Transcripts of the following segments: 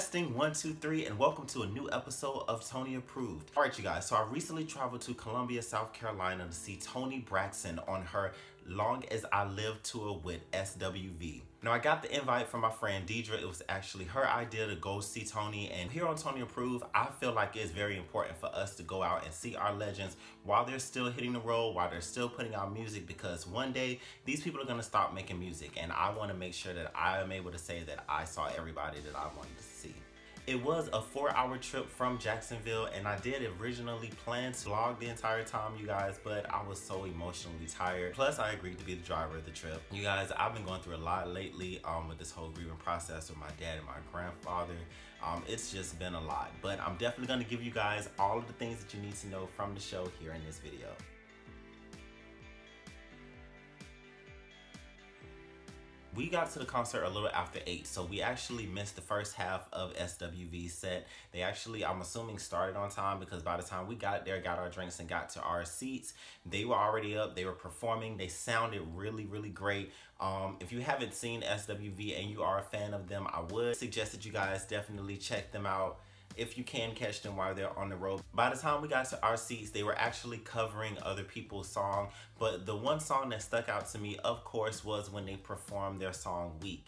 Testing 1 2 3 and welcome to a new episode of Toni Approved. Alright you guys, so I recently traveled to Columbia, South Carolina to see Toni Braxton on her Long As I Live tour with SWV. Now I got the invite from my friend Deidre. It was actually her idea to go see Toni, and here on Toni Approved, I feel like it's very important for us to go out and see our legends while they're still hitting the road, while they're still putting out music, because one day these people are going to stop making music, and I want to make sure that I am able to say that I saw everybody that I wanted to see. It was a 4-hour trip from Jacksonville, and I did originally plan to vlog the entire time, you guys, but I was so emotionally tired. Plus, I agreed to be the driver of the trip. You guys, I've been going through a lot lately with this whole grieving process with my dad and my grandfather. It's just been a lot, but I'm definitely going to give you guys all of the things that you need to know from the show here in this video. We got to the concert a little after 8, so we actually missed the first half of SWV's set. They actually, I'm assuming, started on time, because by the time we got there, got our drinks, and got to our seats, they were already up, they were performing, they sounded really, really great. If you haven't seen SWV and you are a fan of them, I would suggest that you guys definitely check them out if you can catch them while they're on the road. By the time we got to our seats, they were actually covering other people's song, but the one song that stuck out to me, of course, was when they performed their song Weak.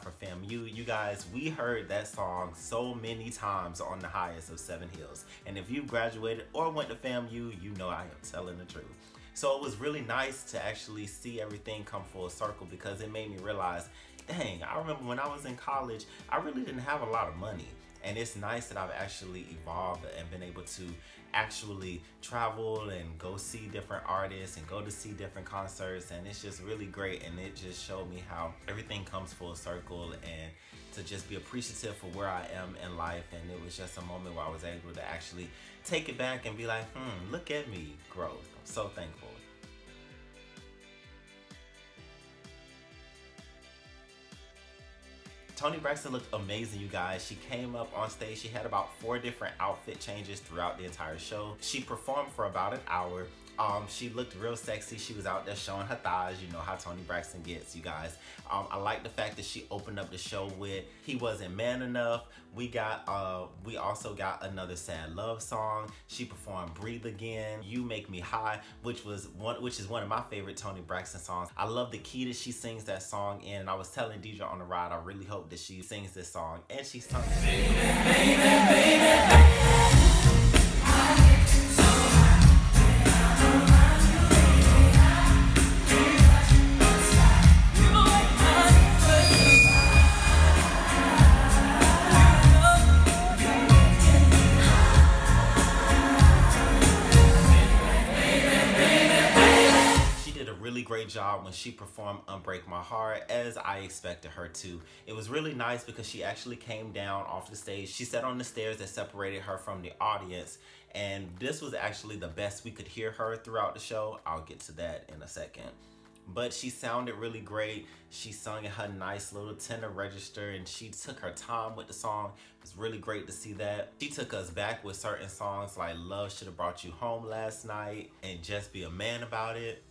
For FAMU, you guys, we heard that song so many times on the highest of 7 Hills, and if you graduated or went to FAMU, you know I am telling the truth. So it was really nice to actually see everything come full circle, because it made me realize, dang, I remember when I was in college, I really didn't have a lot of money. And it's nice that I've actually evolved and been able to actually travel and go see different artists and go to see different concerts, and it's just really great. And it just showed me how everything comes full circle, and to just be appreciative for where I am in life. And it was just a moment where I was able to actually take it back and be like, look at me grow. I'm so thankful. Toni Braxton looked amazing, you guys. She came up on stage. She had about 4 different outfit changes throughout the entire show. She performed for about an hour. She looked real sexy. She was out there showing her thighs. You know how Toni Braxton gets, you guys. I like the fact that she opened up the show with He Wasn't Man Enough. We also got another sad love song. She performed Breathe Again, You Make Me High, which is one of my favorite Toni Braxton songs. I love the key that she sings that song in, and I was telling Deidre on the ride, I really hope that she sings this song, and she sung it. Baby, baby, baby. Great job when she performed Unbreak My Heart, as I expected her to. It was really nice because she actually came down off the stage. She sat on the stairs that separated her from the audience, and this was actually the best we could hear her throughout the show. I'll get to that in a second. But she sounded really great. She sung in her nice little tenor register, and she took her time with the song. It was really great to see that. She took us back with certain songs like Love Should Have Brought You Home Last Night and Just Be a Man About It.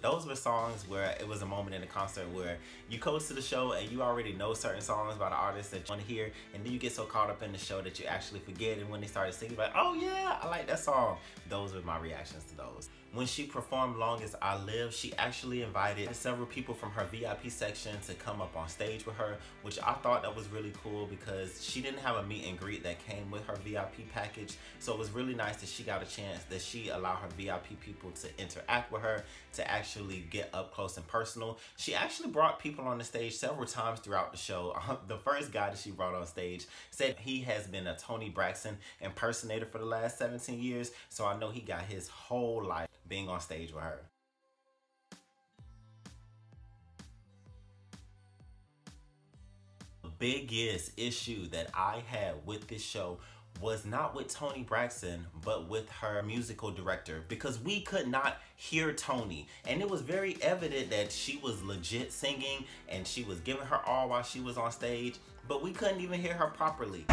Those were songs where it was a moment in the concert where you go to the show and you already know certain songs by the artists that you want to hear, and then you get so caught up in the show that you actually forget, and when they started singing, like, oh yeah, I like that song. Those were my reactions to those. When she performed Long As I Live, she actually invited several people from her VIP section to come up on stage with her, which I thought that was really cool because she didn't have a meet and greet that came with her VIP package. So it was really nice that she got a chance, that she allowed her VIP people to interact with her, to actually get up close and personal. She actually brought people on the stage several times throughout the show. The first guy that she brought on stage said he has been a Toni Braxton impersonator for the last 17 years. So I know he got his whole life being on stage with her. The biggest issue that I had with this show was not with Toni Braxton, but with her musical director, because we could not hear Toni, and it was very evident that she was legit singing and she was giving her all while she was on stage, but we couldn't even hear her properly.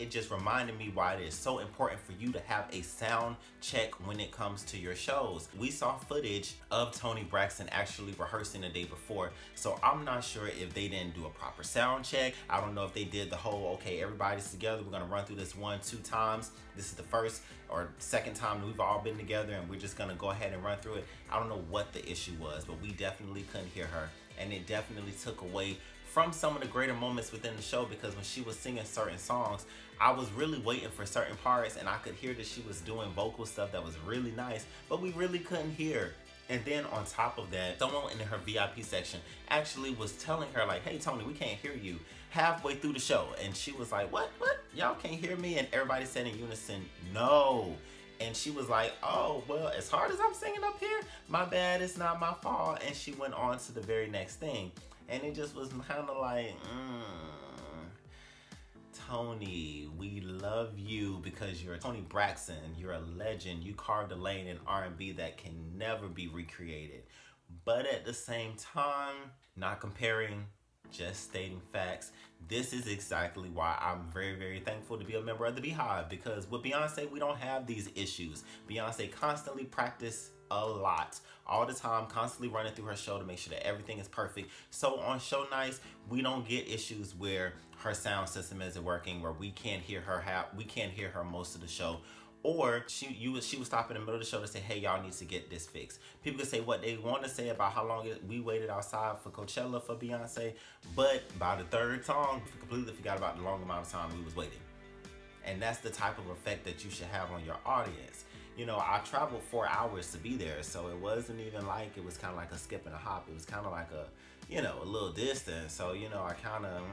Just reminded me why it is so important for you to have a sound check when it comes to your shows. We saw footage of Toni Braxton actually rehearsing the day before, so I'm not sure if they didn't do a proper sound check. I don't know if they did the whole, okay, everybody's together, we're gonna run through this 1-2 times. This is the first or second time that we've all been together and we're just gonna go ahead and run through it. I don't know what the issue was, but we definitely couldn't hear her, and it definitely took away from some of the greater moments within the show, because when she was singing certain songs, I was really waiting for certain parts and I could hear that she was doing vocal stuff that was really nice, but we really couldn't hear. And then on top of that, someone in her VIP section actually was telling her like, hey Toni, we can't hear you, halfway through the show. And she was like, what? Y'all can't hear me? And everybody said in unison, no. And she was like, oh, well, as hard as I'm singing up here, my bad, it's not my fault. And she went on to the very next thing. And it just was kind of like, Toni, we love you because you're Toni Braxton. You're a legend. You carved a lane in R&B that can never be recreated. But at the same time, not comparing, just stating facts. This is exactly why I'm very, very thankful to be a member of the Beehive, because with Beyonce, we don't have these issues. Beyonce constantly practices a lot, all the time, constantly running through her show to make sure that everything is perfect. So on show nights, we don't get issues where her sound system isn't working, where we can't hear her most of the show, or she would stop in the middle of the show to say, hey, y'all need to get this fixed. People can say what they want to say about how long we waited outside for Coachella for Beyonce, but by the third song, we completely forgot about the long amount of time we was waiting. And that's the type of effect that you should have on your audience. You know, I traveled 4 hours to be there, so it wasn't even like it was kind of like a skip and a hop. It was kind of like a, you know, a little distance. So, you know, I kind of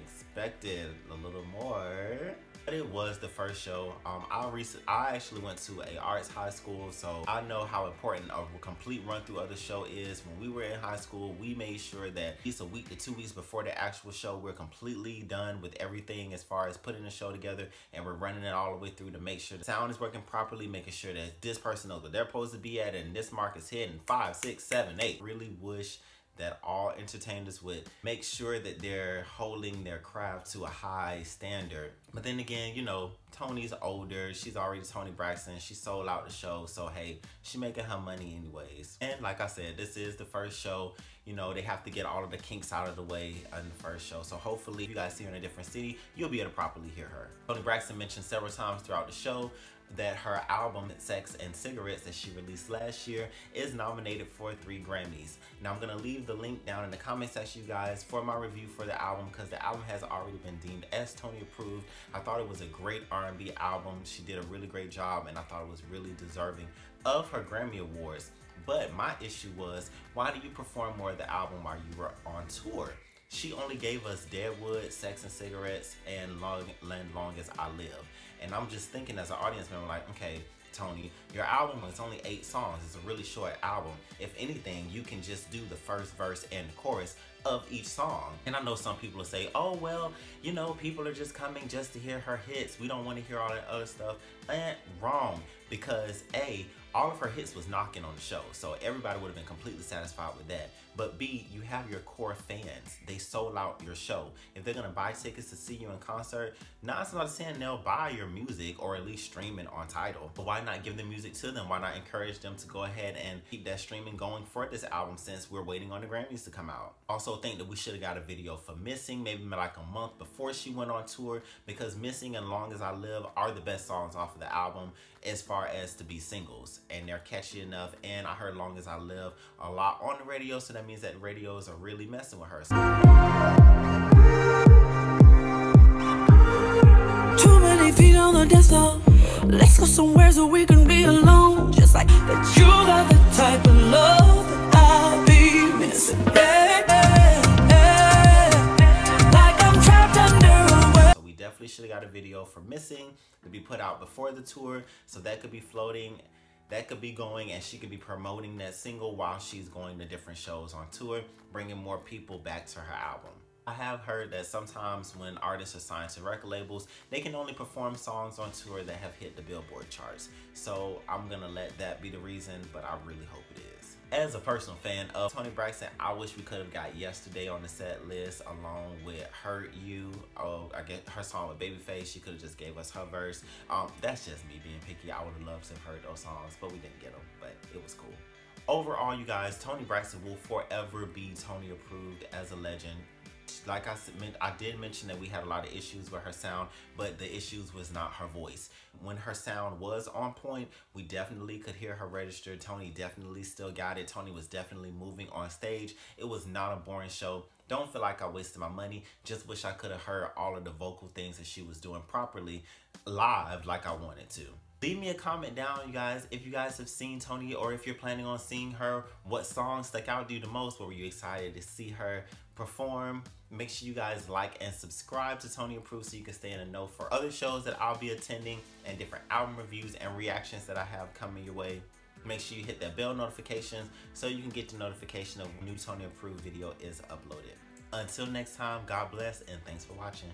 expected a little more. But it was the first show. I actually went to a arts high school, so I know how important a complete run through of the show is. When we were in high school, we made sure that at least a week to 2 weeks before the actual show, we're completely done with everything as far as putting the show together, and we're running it all the way through to make sure the sound is working properly, making sure that this person knows what they're supposed to be at, and this mark is hitting 5, 6, 7, 8. Really wish that all entertainers would make sure that they're holding their craft to a high standard. But then again, you know, Toni's older. She's already Toni Braxton. She sold out the show, so hey, she making her money anyways. And like I said, this is the first show. You know, they have to get all of the kinks out of the way in the first show. So hopefully, if you guys see her in a different city, you'll be able to properly hear her. Toni Braxton mentioned several times throughout the show that her album Sex and Cigarettes that she released last year is nominated for 3 Grammys. Now I'm gonna leave the link down in the comment section, you guys, for my review for the album, because the album has already been deemed as Toni approved. I thought it was a great R&B album. She did a really great job, and I thought it was really deserving of her Grammy Awards. But my issue was, why do you perform more of the album while you were on tour? She only gave us Deadwood, Sex and Cigarettes, and Long As I Live. And I'm just thinking as an audience member, like, okay, Toni, your album is only 8 songs. It's a really short album. If anything, you can just do the first verse and chorus of each song. And I know some people will say, oh, well, you know, people are just coming just to hear her hits. We don't want to hear all that other stuff. Wrong, because A, all of her hits was knocking on the show, so everybody would have been completely satisfied with that. But B, you have your core fans. They sold out your show. If they're gonna buy tickets to see you in concert, 9 times out of 10 they'll buy your music or at least stream it on Tidal. But why not give the music to them? Why not encourage them to go ahead and keep that streaming going for this album, since we're waiting on the Grammys to come out? Also think that we should have got a video for Missing maybe like a month before she went on tour, because Missing and Long As I Live are the best songs off of the album as far as to be singles, and they're catchy enough. And I heard Long As I Live a lot on the radio, so that means that radios are really messing with her. Too many feet on the dance floor. Let's go somewhere so we can be alone. Just like that, you got the type of love that I'll be missing. Like I'm trapped under a well. So we definitely should have got a video for Missing to be put out before the tour, so that could be floating, that could be going, and she could be promoting that single while she's going to different shows on tour, bringing more people back to her album. I have heard that sometimes when artists are signed to record labels, they can only perform songs on tour that have hit the Billboard charts. So I'm gonna let that be the reason, but I really hope it is. As a personal fan of Toni Braxton, I wish we could have got Yesterday on the set list along with Hurt You. Oh, I get her song with Babyface. She could have just gave us her verse. That's just me being picky. I would have loved to have heard those songs, but we didn't get them, but it was cool. Overall, you guys, Toni Braxton will forever be Toni approved as a legend. Like I did mention that we had a lot of issues with her sound, but the issues was not her voice. When her sound was on point, we definitely could hear her register. Toni definitely still got it. Toni was definitely moving on stage. It was not a boring show. Don't feel like I wasted my money. Just wish I could have heard all of the vocal things that she was doing properly live like I wanted to. Leave me a comment down, you guys, if you guys have seen Toni, or if you're planning on seeing her, what songs stuck out to you the most? What were you excited to see her perform? Make sure you guys like and subscribe to Toni Approved so you can stay in the know for other shows that I'll be attending and different album reviews and reactions that I have coming your way. Make sure you hit that bell notifications so you can get the notification of when new Toni Approved video is uploaded. Until next time, God bless and thanks for watching.